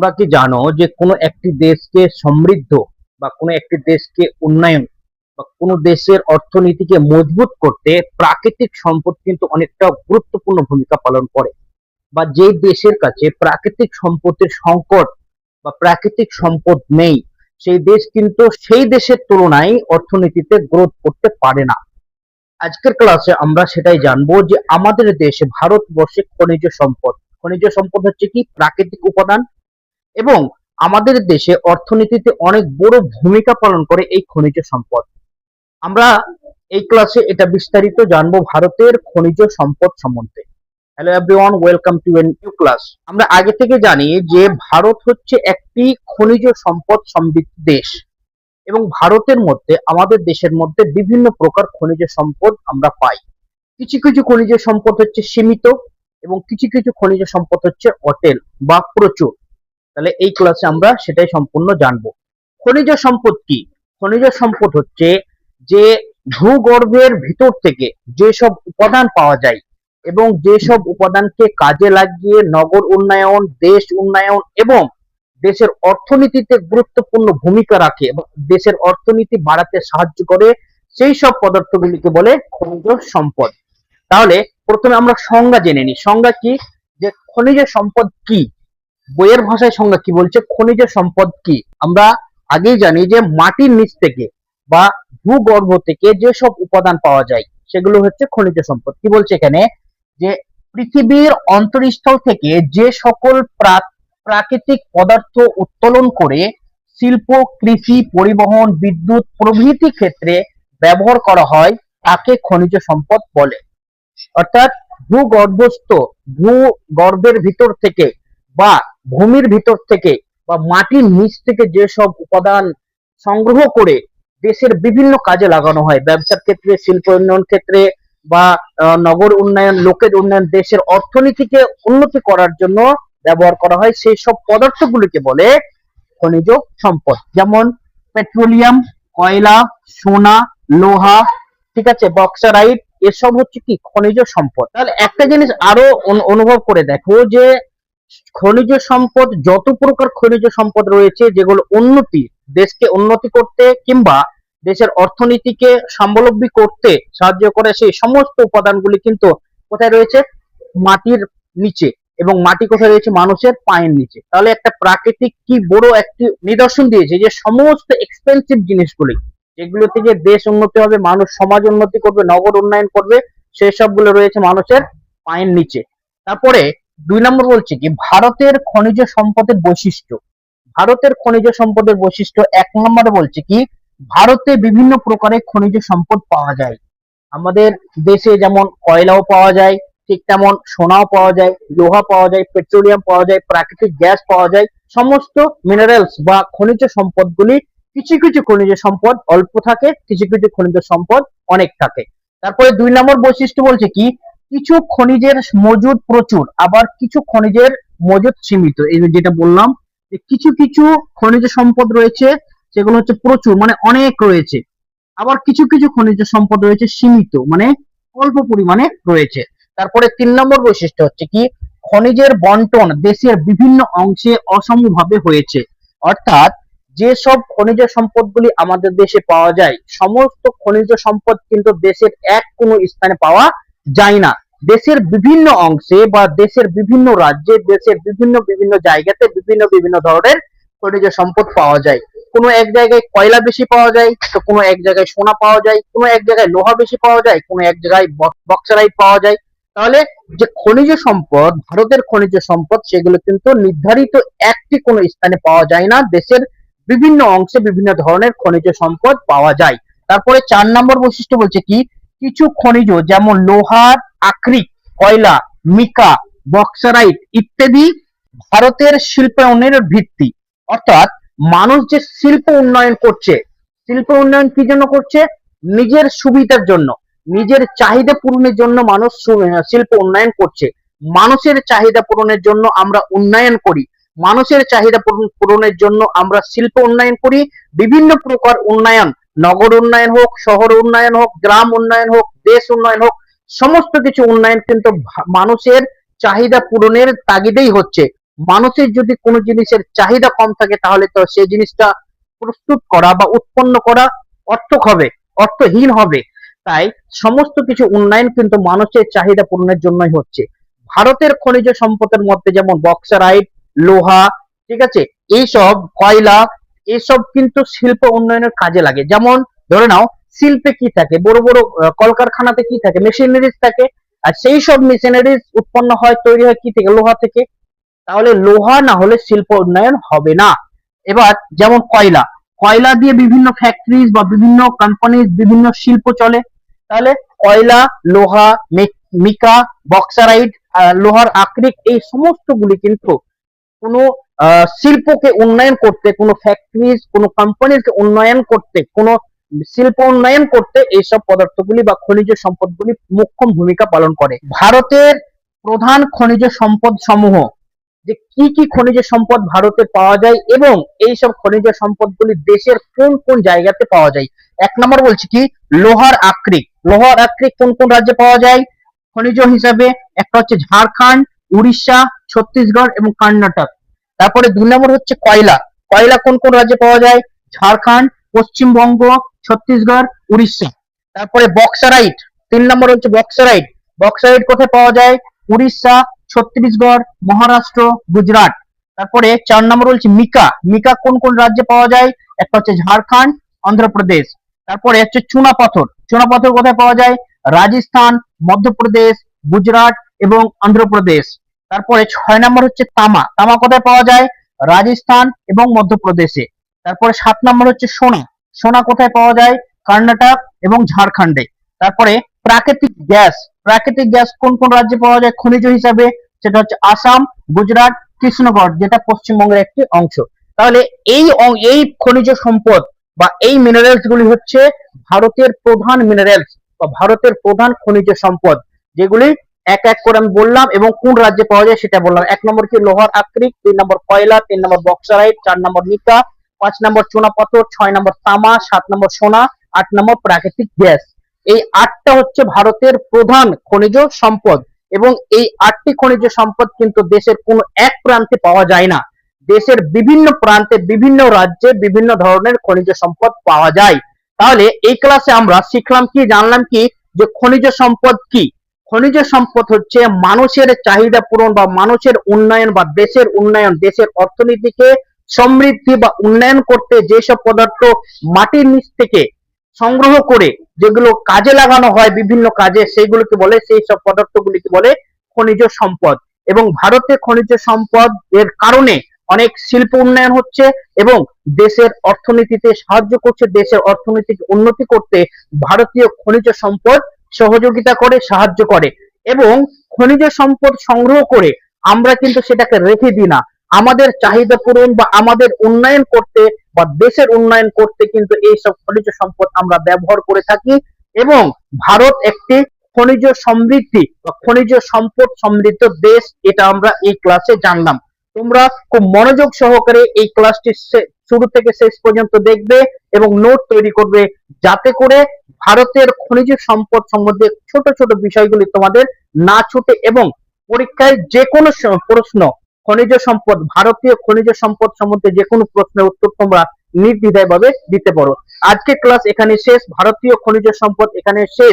তোমরা কি জানো যে কোনো একটি দেশকে সমৃদ্ধ বা কোনো একটি দেশকে উন্নয়ন বা কোনো দেশের অর্থনীতিকে মজবুত করতে প্রাকৃতিক সম্পদ কিন্তু অনেকটা গুরুত্বপূর্ণ ভূমিকা পালন করে। বা যে দেশের কাছে প্রাকৃতিক সম্পদের সংকট বা প্রাকৃতিক সম্পদ নেই, সেই দেশ কিন্তু সেই দেশের তুলনায় অর্থনীতিতে গ্রোথ করতে পারে না। আজকের ক্লাসে আমরা সেটাই জানবো যে আমাদের দেশে ভারতবর্ষে খনিজ সম্পদ হচ্ছে কি প্রাকৃতিক উপাদান, এবং আমাদের দেশে অর্থনীতিতে অনেক বড় ভূমিকা পালন করে এই খনিজ সম্পদ। আমরা এই ক্লাসে এটা বিস্তারিত জানবো ভারতের খনিজ সম্পদ সম্বন্ধে। Hello everyone, welcome to a new class. আমরা আগে থেকে জানি যে ভারত হচ্ছে একটি খনিজ সম্পদ সমৃদ্ধ দেশ, এবং ভারতের মধ্যে আমাদের দেশের মধ্যে বিভিন্ন প্রকার খনিজ সম্পদ আমরা পাই। কিছু কিছু খনিজ সম্পদ হচ্ছে সীমিত, এবং কিছু কিছু খনিজ সম্পদ হচ্ছে অটেল বা প্রচুর। তাহলে এই ক্লাসে আমরা সেটাই সম্পূর্ণ জানবো। খনিজ সম্পদ কি? খনিজ সম্পদ হচ্ছে যে ভূগর্ভের ভিতর থেকে যেসব উপাদান পাওয়া যায়, এবং যেসব উপাদানকে কাজে লাগিয়ে নগর উন্নয়ন, দেশ উন্নয়ন এবং দেশের অর্থনীতিতে গুরুত্বপূর্ণ ভূমিকা রাখে এবং দেশের অর্থনীতি বাড়াতে সাহায্য করে, সেই সব পদার্থগুলিকে বলে খনিজ সম্পদ। তাহলে প্রথমে আমরা সংজ্ঞা জেনে নিই। সংজ্ঞা কি? যে খনিজ সম্পদ কি, বইয়ের ভাষায় সংজ্ঞা কি বলছে, খনিজ সম্পদ কি। আমরা আগেই জানি যে মাটির নিচ থেকে বা ভূগর্ভ থেকে যেসব উপাদান পাওয়া যায় সেগুলো হচ্ছে খনিজ সম্পদ। কি বলছে এখানে? যে পৃথিবীর অন্তরস্থল থেকে যে সকল প্রাকৃতিক পদার্থ উত্তোলন করে শিল্প, কৃষি, পরিবহন, বিদ্যুৎ প্রভৃতি ক্ষেত্রে ব্যবহার করা হয় তাকে খনিজ সম্পদ বলে। অর্থাৎ ভূগর্ভের ভিতর থেকে বা ভূমির ভিতর থেকে বা মাটির নিচ থেকে যেসব উপাদান সংগ্রহ করে দেশের বিভিন্ন কাজে লাগানো হয়, ব্যবসার ক্ষেত্রে, শিল্প উন্নয়ন ক্ষেত্রে বা নগর উন্নয়ন, লোকের উন্নয়ন, দেশের অর্থনীতিকে উন্নতি করার জন্য ব্যবহার করা হয়, সেই সব পদার্থগুলিকে বলে খনিজ সম্পদ। যেমন পেট্রোলিয়াম, কয়লা, সোনা, লোহা, ঠিক আছে, বক্সারাইট, এসব হচ্ছে কি খনিজ সম্পদ। তাহলে একটা জিনিস আরো অনুভব করে দেখো যে খনিজ সম্পদ, যত প্রকার খনিজ সম্পদ রয়েছে যেগুলো দেশকে উন্নতি করতে কিংবা দেশের অর্থনীতিকে স্বাবলম্বী করতে সাহায্য করে, সেই সমস্ত উপাদানগুলি কিন্তু কোথায় রয়েছে? মাটির নিচে। এবং মাটি কোথায় রয়েছে? মানুষের পায়ের নিচে। তাহলে একটা প্রাকৃতিক কি বড় একটি নিদর্শন দিয়েছে যে সমস্ত এক্সপেন্সিভ জিনিসগুলি, যেগুলো থেকে দেশ উন্নতি হবে, মানুষ সমাজ উন্নতি করবে, নগর উন্নয়ন করবে, সেই সবগুলো রয়েছে মানুষের পায়ের নিচে। তারপরে 2 নম্বর বলছে কি ভারতের খনিজ সম্পদের বৈশিষ্ট্য। ভারতের খনিজ সম্পদের বৈশিষ্ট্য 1 নম্বরে বলছে কি ভারতে বিভিন্ন প্রকারের খনিজ সম্পদ পাওয়া যায়। আমাদের দেশে যেমন কয়লাও পাওয়া যায়, ঠিক তেমন সোনাও পাওয়া যায়, লোহা পাওয়া যায়, পেট্রোলিয়াম পাওয়া যায়, প্রাকৃতিক গ্যাস পাওয়া যায়। সমস্ত মিনারেলস বা খনিজ সম্পদগুলি, কিছু কিছু খনিজ সম্পদ অল্প থাকে, কিছু কিছু খনিজ সম্পদ অনেক থাকে। তারপরে 2 নম্বর বৈশিষ্ট্য বলছে কি কিছু খনিজের মজুদ প্রচুর, আবার কিছু খনিজের মজুদ সীমিত। এই যেটা বললাম যে কিছু কিছু খনিজ সম্পদ রয়েছে সেগুলো হচ্ছে প্রচুর, মানে অনেক রয়েছে, আবার কিছু কিছু খনিজ সম্পদ রয়েছে সীমিত, মানে অল্প পরিমাণে রয়েছে। তারপরে 3 নম্বর বৈশিষ্ট্য হচ্ছে কি খনিজের বন্টন দেশের বিভিন্ন অংশে অসমভাবে হয়েছে। অর্থাৎ যেসব খনিজ সম্পদগুলি আমাদের দেশে পাওয়া যায়, সমস্ত খনিজ সম্পদ কিন্তু দেশের এক কোনো স্থানে পাওয়া যায় না। দেশের বিভিন্ন অংশে বা দেশের বিভিন্ন রাজ্যে, দেশের বিভিন্ন বিভিন্ন জায়গাতে বিভিন্ন বিভিন্ন ধরনের খনিজ সম্পদ পাওয়া যায়। কোনো এক জায়গায় কয়লা বেশি পাওয়া যায়, তো কোনো এক জায়গায় সোনা পাওয়া যায়, কোনো এক জায়গায় লোহা বেশি পাওয়া যায়, কোনো এক জায়গায় বক্সারাইট পাওয়া যায়। তাহলে যে খনিজ সম্পদ, ভারতের খনিজ সম্পদ, সেগুলো কিন্তু নির্ধারিত একটি কোনো স্থানে পাওয়া যায় না, দেশের বিভিন্ন অংশে বিভিন্ন ধরনের খনিজ সম্পদ পাওয়া যায়। তারপরে 4 নম্বর বৈশিষ্ট্য বলছে কি কিছু খনিজ যেমন লোহার আকরিক, কয়লা, মিকা, বক্সারাইট ইত্যাদি ভারতের শিল্পায়নের ভিত্তি। অর্থাৎ মানুষ যে শিল্প উন্নয়ন করছে, শিল্প উন্নয়ন কি জন্য করছে? নিজের সুবিধার জন্য, নিজের চাহিদা পূরণের জন্য মানুষ শিল্প উন্নয়ন করছে। মানুষের চাহিদা পূরণের জন্য আমরা উন্নয়ন করি, মানুষের চাহিদা পূরণের জন্য আমরা শিল্প উন্নয়ন করি। বিভিন্ন প্রকার উন্নয়ন, নগর উন্নয়ন হোক, শহর উন্নয়ন হোক, গ্রাম উন্নয়ন হোক, দেশ উন্নয়ন হোক, সমস্ত কিছু উন্নয়ন কিন্তু মানুষের চাহিদা পূরণের তাগিদেই হচ্ছে। মানুষের যদি কোনো জিনিসের চাহিদা কম থাকে তাহলে তো সেই জিনিসটা প্রস্তুত করা বা উৎপন্ন করা অর্থক হবে, অর্থহীন হবে। তাই সমস্ত কিছু উন্নয়ন কিন্তু মানুষের চাহিদা পূরণের জন্যই হচ্ছে। ভারতের খনিজ সম্পদের মধ্যে যেমন বক্সারাইট, লোহা, ঠিক আছে, এইসব কয়লা, এইসব কিন্তু শিল্প উন্নয়নের কাজে লাগে। যেমন ধরে নাও, শিল্পে কি থাকে, বড় বড় কলকারখানাতে কি থাকে, মেশিনারিজ থাকে। আর সেই সব মেশিনারিজ উৎপন্ন হয়, তৈরি হয় কি থেকে, লোহা থেকে। তাহলে লোহা না হলে শিল্প উন্নয়ন হবে না। এবার যেমন কয়লা, কয়লা দিয়ে বিভিন্ন ফ্যাক্টরিজ বা বিভিন্ন কোম্পানি, বিভিন্ন শিল্প চলে। তাহলে কয়লা, লোহা, মিকা, বক্সারাইট, লোহার আকরিক, এই সমস্ত গুলি কিন্তু কোনো শিল্পকে উন্নয়ন করতে, কোনো ফ্যাক্টরিজ, কোনো কোম্পানিকে উন্নয়ন করতে, কোনো শিল্প উন্নয়ন করতে এইসব পদার্থগুলি বা খনিজ সম্পদগুলি মুখ্য ভূমিকা পালন করে। ভারতের প্রধান খনিজ সম্পদ সমূহ, যে কি কি খনিজ সম্পদ ভারতে পাওয়া যায় এবং এই সব খনিজ সম্পদগুলি দেশের কোন কোন জায়গাতে পাওয়া যায়। 1 নম্বর বলছি কি, লোহার আকরিক। লোহার আকরিক কোন কোন রাজ্যে পাওয়া যায় খনিজ হিসাবে? একটা হচ্ছে ঝাড়খণ্ড, উড়িষ্যা, ছত্তিশগড় এবং কর্ণাটক। তারপরে 2 নম্বর হচ্ছে কয়লা। কয়লা কোন কোন রাজ্যে পাওয়া যায়? ঝাড়খণ্ড, পশ্চিমবঙ্গ, ছত্তিশগড়, উড়িষ্যা। তারপরে বক্সারাইট, 3 নম্বর হচ্ছে বক্সারাইট। বক্সারাইট কোথায় পাওয়া যায়? উড়িষ্যা, ছত্তিশগড়, মহারাষ্ট্র, গুজরাট। তারপরে 4 নম্বর হচ্ছে মিকা। মিকা কোন কোন রাজ্যে পাওয়া যায়? একটা হচ্ছে ঝাড়খণ্ড, অন্ধ্রপ্রদেশ। তারপরে হচ্ছে চুনা পাথর। চুনা পাথর কোথায় পাওয়া যায়? রাজস্থান, মধ্যপ্রদেশ, গুজরাট এবং অন্ধ্রপ্রদেশ। তারপরে 6 নম্বর হচ্ছে তামা। তামা কোথায় পাওয়া যায়? রাজস্থান এবং মধ্যপ্রদেশে। তারপরে 7 নম্বর হচ্ছে সোনা। সোনা কোথায় পাওয়া যায়? কর্ণাটক এবং ঝাড়খণ্ডে। তারপরে প্রাকৃতিক গ্যাস। প্রাকৃতিক গ্যাস কোন কোন রাজ্যে পাওয়া যায় খনিজ হিসাবে? সেটা হচ্ছে আসাম, গুজরাট, কৃষ্ণগড়, যেটা পশ্চিমবঙ্গের একটি অংশ। তাহলে এই খনিজ সম্পদ বা এই মিনারেলস গুলি হচ্ছে ভারতের প্রধান মিনারেলস বা ভারতের প্রধান খনিজ সম্পদ, যেগুলি এক এক করে আমি বললাম এবং কোন রাজ্যে পাওয়া যায় সেটা বললাম। 1 নম্বর কি, লোহার আকরিক। 2 নম্বর কয়লা। 3 নম্বর বক্সারাইট। 4 নম্বর মিকা। 5 নম্বর চুনাপাথর। 6 নম্বর তামা। 7 নম্বর সোনা। 8 নম্বর প্রাকৃতিক গ্যাস। এই 8টা হচ্ছে ভারতের প্রধান খনিজ সম্পদ এবং এই 8টি খনিজ সম্পদ কিন্তু দেশের কোনো এক প্রান্তে পাওয়া যায় না। দেশের বিভিন্ন প্রান্তে, বিভিন্ন রাজ্যে বিভিন্ন ধরনের খনিজ সম্পদ পাওয়া যায়। তাহলে এই ক্লাসে আমরা শিখলাম কি, জানলাম কি, যে খনিজ সম্পদ কি। খনিজ সম্পদ হচ্ছে মানুষের চাহিদা পূরণ বা মানুষের উন্নয়ন বা দেশের উন্নয়ন, দেশের অর্থনীতিকে সমৃদ্ধি বা উন্নয়ন করতে যেসব পদার্থ মাটির নিচ থেকে সংগ্রহ করে যেগুলো কাজে লাগানো হয় বিভিন্ন কাজে, সেইগুলোকে বলে, সেই সব পদার্থগুলিকে বলে খনিজ সম্পদ। এবং ভারতে খনিজ সম্পদ এর কারণে অনেক শিল্প উন্নয়ন হচ্ছে এবং দেশের অর্থনীতিতে সাহায্য করছে। দেশের অর্থনীতিকে উন্নতি করতে ভারতীয় খনিজ সম্পদ সহযোগিতা করে, সাহায্য করে। এবং খনিজ সম্পদ সংগ্রহ করে আমরা কিন্তু সেটাকে রেখে দিই না। আমাদের চাহিদা পূরণ বা আমাদের উন্নয়ন করতে বা দেশের উন্নয়ন করতে কিন্তু এইসব খনিজ সম্পদ আমরা ব্যবহার করে থাকি। এবং ভারত একটি খনিজ সমৃদ্ধি বা খনিজ সম্পদ সমৃদ্ধ দেশ, এটা আমরা এই ক্লাসে জানলাম। তোমরা খুব মনোযোগ সহকারে এই ক্লাসটি শুরু থেকে শেষ পর্যন্ত দেখবে এবং নোট তৈরি করবে, যাতে করে ভারতের খনিজ সম্পদ সম্বন্ধে ছোট ছোট বিষয়গুলি তোমাদের না ছুটে এবং পরীক্ষায় যে কোনো প্রশ্ন, খনিজ সম্পদ, ভারতীয় খনিজ সম্পদ সম্বন্ধে যে কোনো প্রশ্নের উত্তর তোমরা নির্দ্বিধায় ভাবে দিতে পারো। আজকে ক্লাস এখানে শেষ। ভারতীয় খনিজ সম্পদ এখানে শেষ।